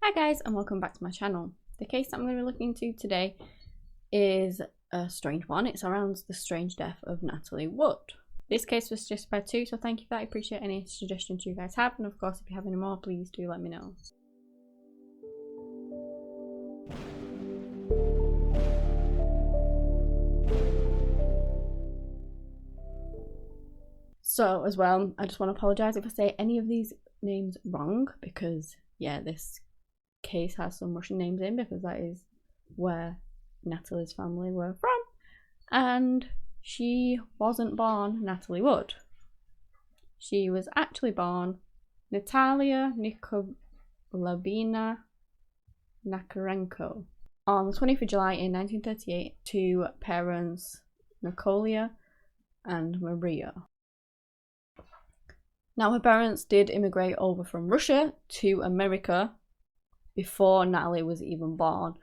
Hi guys, and welcome back to my channel. The case that I'm going to be looking into today is a strange one. It surrounds the strange death of Natalie Wood. This case was suggested by two, so thank you for that. I appreciate any suggestions you guys have, and of course if you have any more, please do let me know. So as well, I just want to apologise if I say any of these names wrong, because yeah, this case has some Russian names in, because that is where Natalie's family were from, and she wasn't born Natalie Wood. She was actually born Natalia Nikolaevna Nakarenko on the 20th of July in 1938 to parents Nikolia and Maria. Now, her parents did immigrate over from Russia to America before Natalie was even born,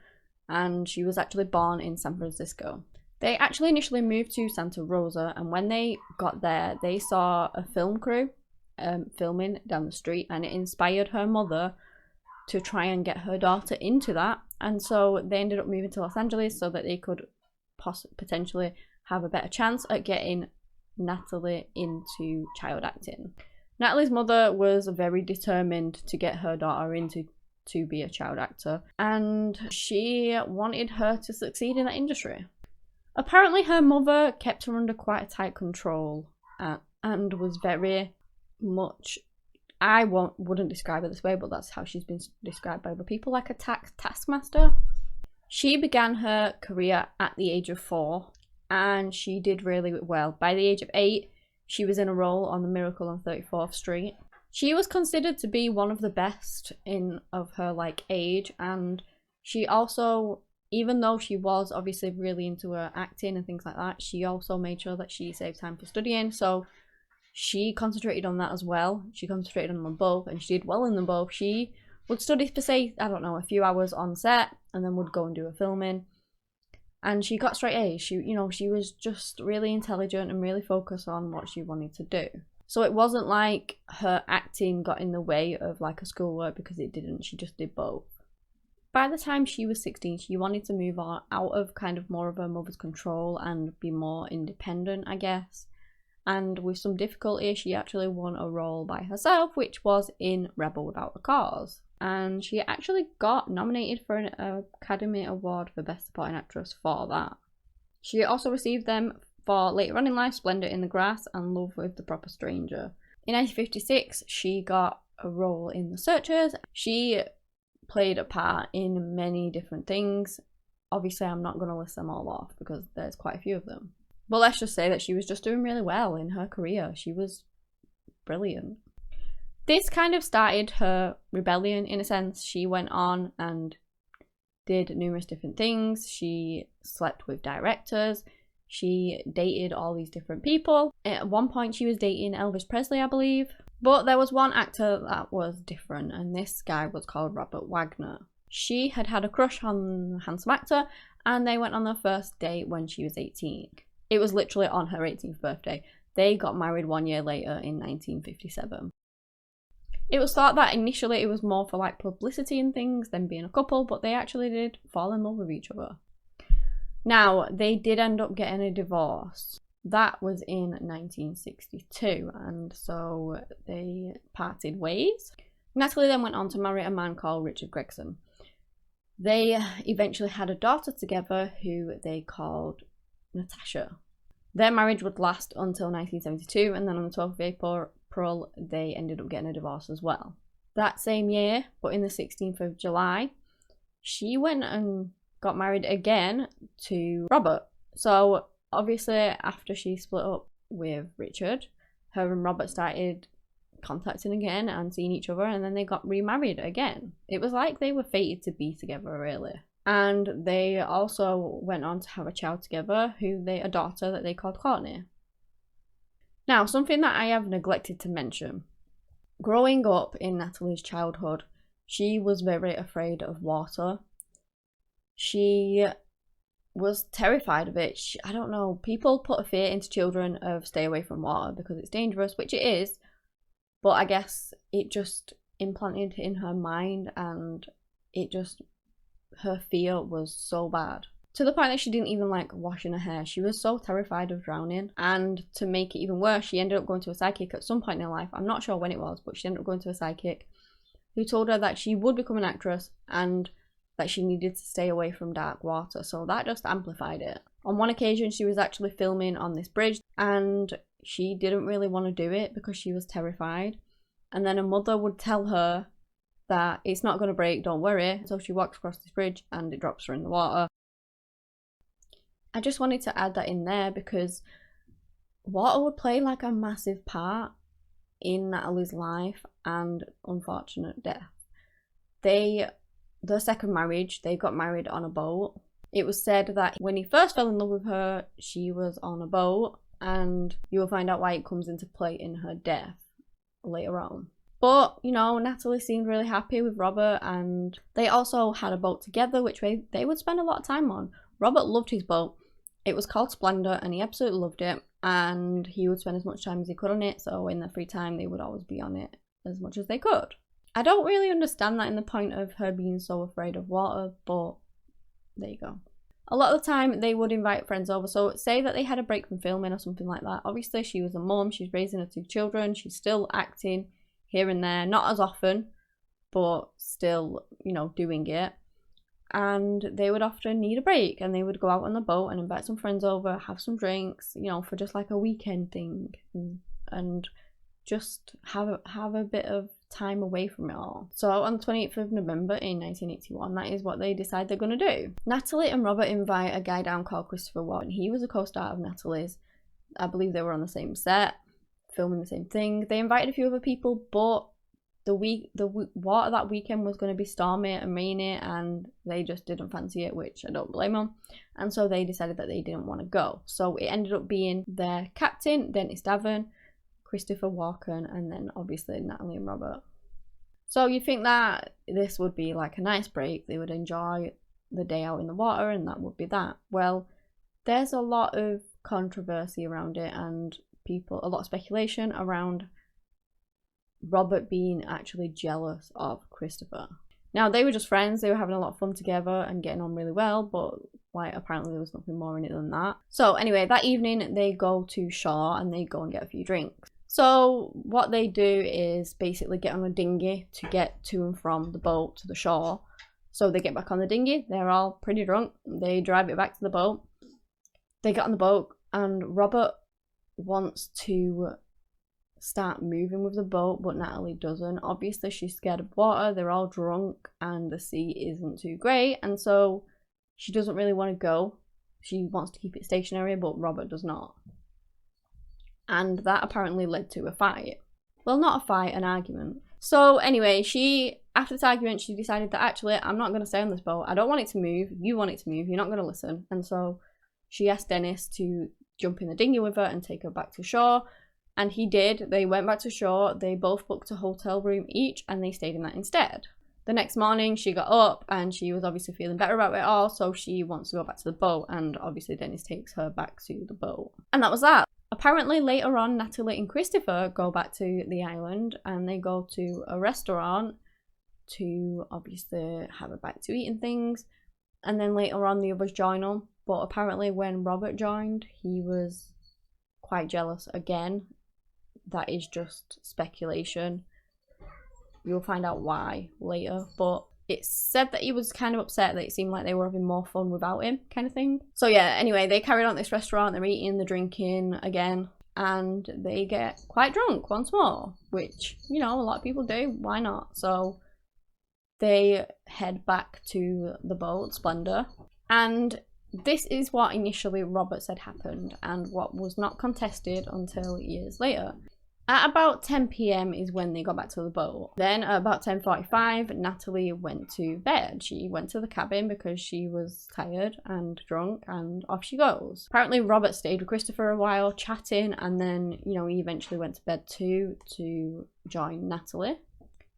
and she was actually born in San Francisco. They actually initially moved to Santa Rosa, and when they got there, they saw a film crew filming down the street, and it inspired her mother to try and get her daughter into that, and so they ended up moving to Los Angeles so that they could potentially have a better chance at getting Natalie into child acting. Natalie's mother was very determined to get her daughter into to be a child actor, and she wanted her to succeed in that industry. Apparently her mother kept her under quite a tight control and was very much, I wouldn't describe her this way, but that's how she's been described by other people, like a taskmaster. She began her career at the age of 4, and she did really well. By the age of 8, she was in a role on The Miracle on 34th Street. She was considered to be one of the best of her age, and she also, even though she was obviously really into her acting and things like that, she also made sure that she saved time for studying, so she concentrated on that as well. She concentrated on them both, and she did well in them both. She would study for, say, I don't know, a few hours on set, and then would go and do a filming, and she got straight A's. She was just really intelligent and really focused on what she wanted to do. So it wasn't like her acting got in the way of her schoolwork, because it didn't. She just did both. By the time she was 16, she wanted to move on out of kind of more of her mother's control and be more independent, I guess. And with some difficulty, she actually won a role by herself, which was in Rebel Without a Cause. And she actually got nominated for an Academy Award for Best Supporting Actress for that. She also received them for later on in life Splendor in the Grass and Love with the Proper Stranger. In 1956, she got a role in The Searchers. She played a part in many different things. Obviously, I'm not going to list them all off because there's quite a few of them. But let's just say that she was just doing really well in her career. She was brilliant. This kind of started her rebellion in a sense. She went on and did numerous different things. She slept with directors. She dated all these different people. At one point, she was dating Elvis Presley, I believe. But there was one actor that was different, and this guy was called Robert Wagner. She had had a crush on the handsome actor, and they went on their first date when she was 18. It was literally on her 18th birthday. They got married 1 year later in 1957. It was thought that initially it was more for publicity and things than being a couple, but they actually did fall in love with each other. Now, they did end up getting a divorce. That was in 1962, and so they parted ways. Natalie then went on to marry a man called Richard Gregson. They eventually had a daughter together who they called Natasha. Their marriage would last until 1972, and then on the 12th of April, they ended up getting a divorce as well. That same year, but in the 16th of July, she went and got married again to Robert. So obviously after she split up with Richard, her and Robert started contacting again and seeing each other, and then they got remarried again. It was like they were fated to be together, really. And they also went on to have a child together, a daughter that they called Courtney. Now, something that I have neglected to mention. Growing up in Natalie's childhood, she was very afraid of water. She was terrified of it. I don't know, people put a fear into children of stay away from water because it's dangerous, which it is, but I guess it just implanted in her mind, and her fear was so bad. To the point that she didn't even like washing her hair. She was so terrified of drowning. And to make it even worse, she ended up going to a psychic at some point in her life. I'm not sure when it was, but she ended up going to a psychic who told her that she would become an actress and that she needed to stay away from dark water. So that just amplified it. On one occasion, she was actually filming on this bridge and she didn't really want to do it because she was terrified. And then her mother would tell her that it's not going to break, don't worry. So she walks across this bridge and it drops her in the water. I just wanted to add that in there because water would play like a massive part in Natalie's life and unfortunate death. Their second marriage, they got married on a boat. It was said that when he first fell in love with her, she was on a boat, and you will find out why it comes into play in her death later on. But, you know, Natalie seemed really happy with Robert, and they also had a boat together, which they would spend a lot of time on. Robert loved his boat. It was called Splendor, and he absolutely loved it, and he would spend as much time as he could on it, so in their free time, they would always be on it as much as they could. I don't really understand that in the point of her being so afraid of water, but there you go. A lot of the time, they would invite friends over, so say that they had a break from filming or something like that. Obviously, she was a mum, she's raising her 2 children, she's still acting here and there, not as often, but still, you know, doing it. And they would often need a break, and they would go out on the boat and invite some friends over, have some drinks, you know, for just like a weekend thing, and just have a bit of time away from it all. So on the 28th of November in 1981, that is what they decide they're going to do. Natalie and Robert invite a guy down called Christopher Watt. He was a co-star of Natalie's. I believe they were on the same set, filming the same thing. They invited a few other people, but the water that weekend was going to be stormy and rainy, and they just didn't fancy it, which I don't blame them. And so they decided that they didn't want to go. So it ended up being their captain, Dennis Davern, Christopher Walken, and then obviously Natalie and Robert. So you think that this would be like a nice break, they would enjoy the day out in the water, and that would be that. Well, there's a lot of controversy around it, and a lot of speculation around Robert being actually jealous of Christopher. Now, they were just friends, they were having a lot of fun together and getting on really well, but like apparently there was nothing more in it than that. So anyway, that evening they go to shore and they go and get a few drinks. So what they do is basically get on a dinghy to get to and from the boat to the shore. So they get back on the dinghy, they're all pretty drunk, they drive it back to the boat. They get on the boat and Robert wants to start moving with the boat, but Natalie doesn't. Obviously she's scared of water, they're all drunk and the sea isn't too great, and so she doesn't really want to go. She wants to keep it stationary, but Robert does not. And that apparently led to a fight. Well, not a fight, an argument. So anyway, after this argument, she decided that actually, I'm not going to stay on this boat. I don't want it to move. You want it to move. You're not going to listen. And so she asked Dennis to jump in the dinghy with her and take her back to shore. And he did. They went back to shore. They both booked a hotel room each and they stayed in that instead. The next morning, she got up and she was obviously feeling better about it all. So she wants to go back to the boat. And obviously Dennis takes her back to the boat. And that was that. Apparently later on, Natalie and Christopher go back to the island and they go to a restaurant to obviously have a bite to eat and things. And then later on the others join them. But apparently when Robert joined, he was quite jealous again. That is just speculation. You'll find out why later. But it's said that he was kind of upset that it seemed like they were having more fun without him, kind of thing. So yeah, anyway, they carried on at this restaurant, they're eating, they're drinking again, and they get quite drunk once more, which, you know, a lot of people do, why not? So they head back to the boat, Splendor, and this is what initially Robert said happened, and what was not contested until years later. At about 10 p.m. is when they got back to the boat. Then at about 10:45, Natalie went to bed. She went to the cabin because she was tired and drunk, and off she goes. Apparently Robert stayed with Christopher a while, chatting, and then, you know, he eventually went to bed too to join Natalie.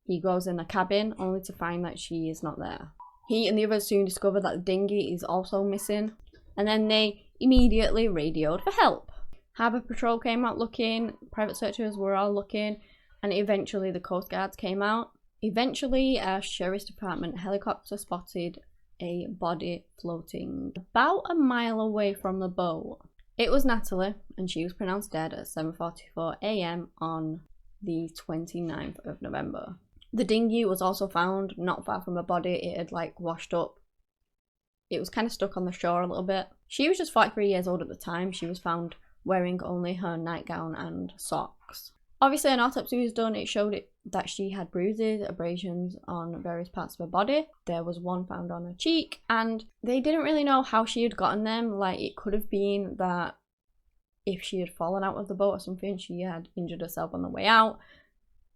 He goes in the cabin only to find that she is not there. He and the others soon discover that the dinghy is also missing, and then they immediately radioed for help. Harbour Patrol came out looking, private searchers were all looking, and eventually the Coast Guards came out. Eventually, a sheriff's department helicopter spotted a body floating about a mile away from the boat. It was Natalie, and she was pronounced dead at 7:44 a.m. on the 29th of November. The dinghy was also found not far from her body. It had like washed up. It was kind of stuck on the shore a little bit. She was just 43 years old at the time. She was found wearing only her nightgown and socks. Obviously, an autopsy was done. It showed that she had bruises, abrasions on various parts of her body. There was one found on her cheek, and they didn't really know how she had gotten them. Like, it could have been that if she had fallen out of the boat or something, she had injured herself on the way out,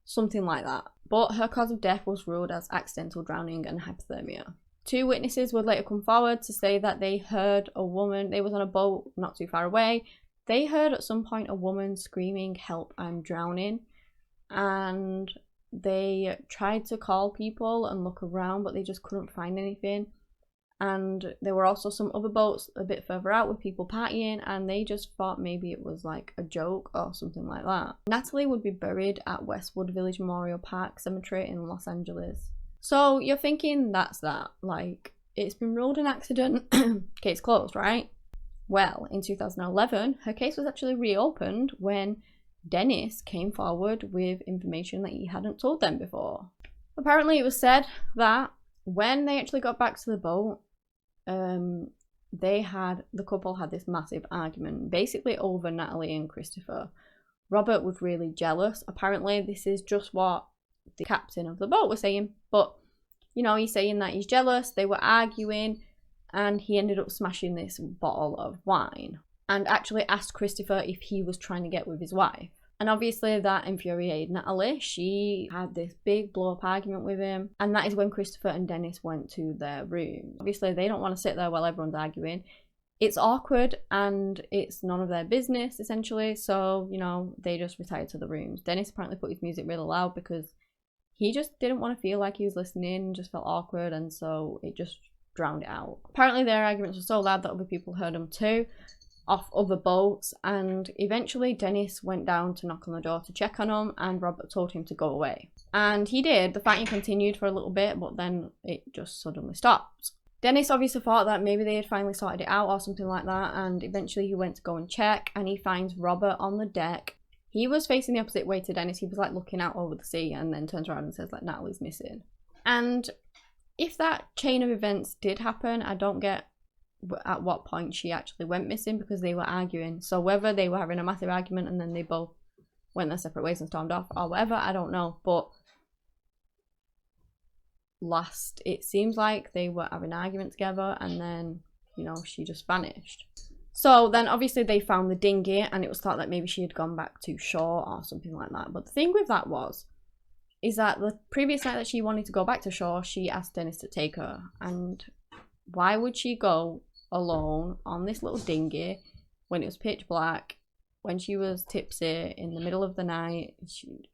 something like that. But her cause of death was ruled as accidental drowning and hypothermia. 2 witnesses would later come forward to say that they heard a woman, they was on a boat not too far away. They heard at some point a woman screaming, "Help, I'm drowning." And they tried to call people and look around, but they just couldn't find anything. And there were also some other boats a bit further out with people partying, and they just thought maybe it was like a joke or something like that. Natalie would be buried at Westwood Village Memorial Park Cemetery in Los Angeles. So you're thinking that's that, like, it's been ruled an accident, case closed, right? Well, in 2011, her case was actually reopened when Dennis came forward with information that he hadn't told them before. Apparently, it was said that when they actually got back to the boat, the couple had this massive argument, basically over Natalie and Christopher. Robert was really jealous. Apparently, this is just what the captain of the boat was saying, but you know, he's saying that he's jealous. They were arguing, and he ended up smashing this bottle of wine and actually asked Christopher if he was trying to get with his wife. And obviously that infuriated Natalie. She had this big blow-up argument with him, and that is when Christopher and Dennis went to their room. Obviously they don't want to sit there while everyone's arguing. It's awkward and it's none of their business, essentially, so, you know, they just retired to the rooms. Dennis apparently put his music really loud because he just didn't want to feel like he was listening, just felt awkward, and so it just drowned it out. Apparently their arguments were so loud that other people heard them too, off other boats, and eventually Dennis went down to knock on the door to check on him, and Robert told him to go away. And he did. The fighting continued for a little bit, but then it just suddenly stopped. Dennis obviously thought that maybe they had finally sorted it out or something like that, and eventually he went to go and check, and he finds Robert on the deck. He was facing the opposite way to Dennis. He was like looking out over the sea, and then turns around and says like, "Natalie's missing." And if that chain of events did happen, I don't get at what point she actually went missing, because they were arguing. So whether they were having a massive argument and then they both went their separate ways and stormed off or whatever, I don't know. But it seems like they were having an argument together, and then, you know, she just vanished. So then obviously they found the dinghy, and it was thought that maybe she had gone back to shore or something like that. But the thing with that is that the previous night that she wanted to go back to shore, she asked Dennis to take her. And why would she go alone on this little dinghy when it was pitch black, when she was tipsy in the middle of the night? She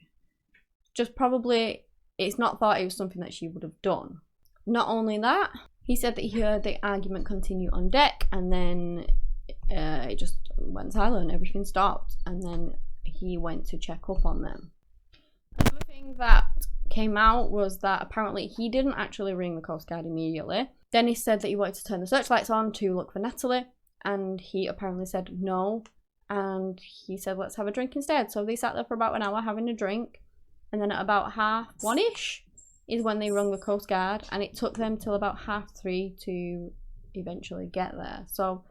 just probably, it's not thought it was something that she would have done. Not only that, he said that he heard the argument continue on deck, and then it just went silent, everything stopped, and then he went to check up on them. Another thing that came out was that apparently he didn't actually ring the Coast Guard immediately. Dennis said that he wanted to turn the searchlights on to look for Natalie, and he apparently said no, and he said let's have a drink instead. So they sat there for about an hour having a drink, and then at about 1:30 is when they rung the Coast Guard, and it took them till about 3:30 to eventually get there. So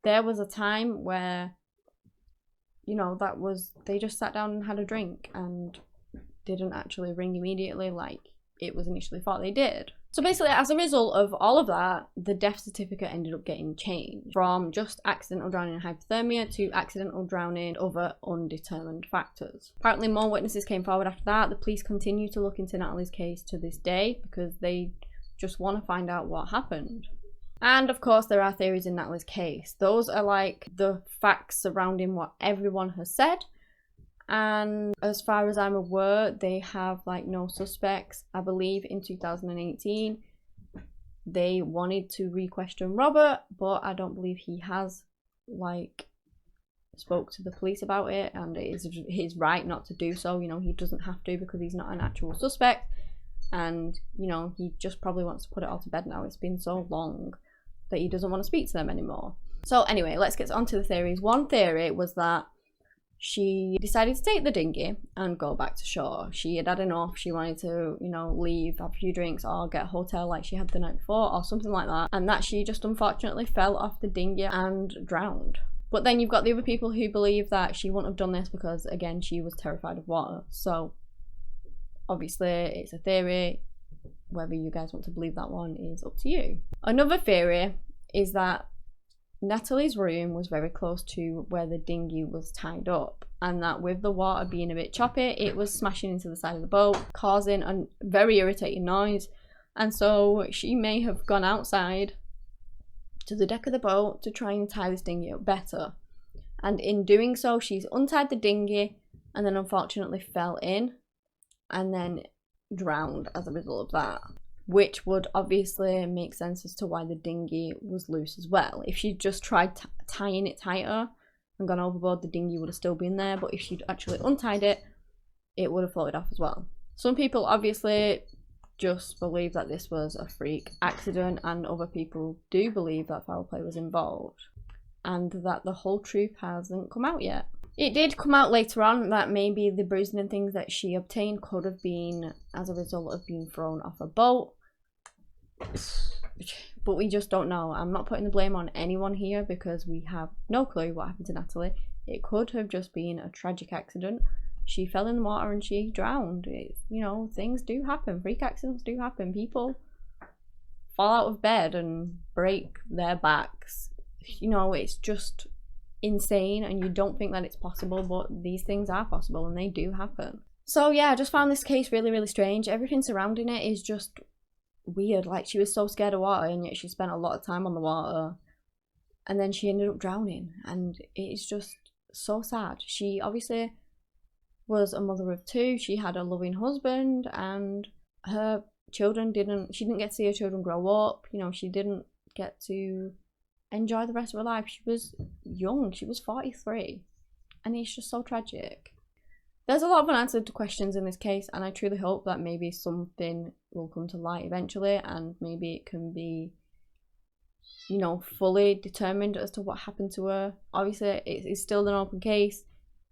there was a time where, you know, they just sat down and had a drink and didn't actually ring immediately like it was initially thought they did. So basically, as a result of all of that, the death certificate ended up getting changed from just accidental drowning and hypothermia to accidental drowning and other undetermined factors. Apparently more witnesses came forward after that. The police continue to look into Natalie's case to this day because they just want to find out what happened. And of course there are theories in Natalie's case. Those are like the facts surrounding what everyone has said. And as far as I'm aware, they have like no suspects. I believe in 2018 they wanted to re-question Robert, but I don't believe he has like spoke to the police about it, and it is his right not to do so. You know, he doesn't have to because he's not an actual suspect. and you know, he just probably wants to put it all to bed now. It's been so long that he doesn't want to speak to them anymore. So anyway, let's get on to the theories. One theory was that she decided to take the dinghy and go back to shore. She had had enough. She wanted to, you know, leave, have a few drinks, or get a hotel like she had the night before, or something like that. And that she just unfortunately fell off the dinghy and drowned. But then you've got the other people who believe that she wouldn't have done this because, again, she was terrified of water. So obviously it's a theory. Whether you guys want to believe that one is up to you. Another theory is that Natalie's room was very close to where the dinghy was tied up, and that with the water being a bit choppy, it was smashing into the side of the boat, causing a very irritating noise. And so she may have gone outside to the deck of the boat to try and tie this dinghy up better. And in doing so, she's untied the dinghy and then unfortunately fell in and then drowned as a result of that. Which would obviously make sense as to why the dinghy was loose as well. If she'd just tried tying it tighter and gone overboard, the dinghy would have still been there. But if she'd actually untied it, it would have floated off as well. Some people obviously just believe that this was a freak accident, and other people do believe that foul play was involved and that the whole truth hasn't come out yet. It did come out later on that maybe the bruising and things that she obtained could have been as a result of being thrown off a boat. But we just don't know. I'm not putting the blame on anyone here because we have no clue what happened to Natalie. It could have just been a tragic accident. She fell in the water and she drowned. You know, things do happen. Freak accidents do happen. People fall out of bed and break their backs. You know, it's just insane, and you don't think that it's possible, but these things are possible and they do happen. So yeah, I just found this case really, really strange. Everything surrounding it is just weird. Like, she was so scared of water, and yet she spent a lot of time on the water, and then she ended up drowning, and it's just so sad. She obviously was a mother of two. She had a loving husband, and her children she didn't get to see her children grow up. You know, she didn't get to enjoy the rest of her life. She was young. She was 43, and it's just so tragic. There's a lot of unanswered questions in this case, and I truly hope that maybe something will come to light eventually, and maybe it can be, you know, fully determined as to what happened to her. Obviously, it's still an open case.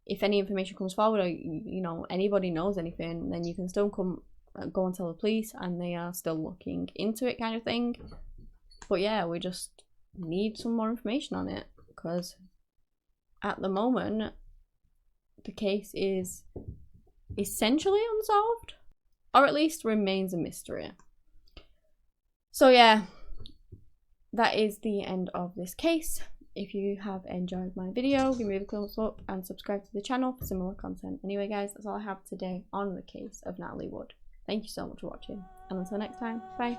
If any information comes forward, or you know, anybody knows anything, then you can still go and tell the police, and they are still looking into it, kind of thing. But yeah, we just need some more information on it, because at the moment the case is essentially unsolved, or at least remains a mystery. So yeah, that is the end of this case. If you have enjoyed my video, give me a thumbs up and subscribe to the channel for similar content. Anyway guys, that's all I have today on the case of Natalie Wood. Thank you so much for watching, and until next time, bye.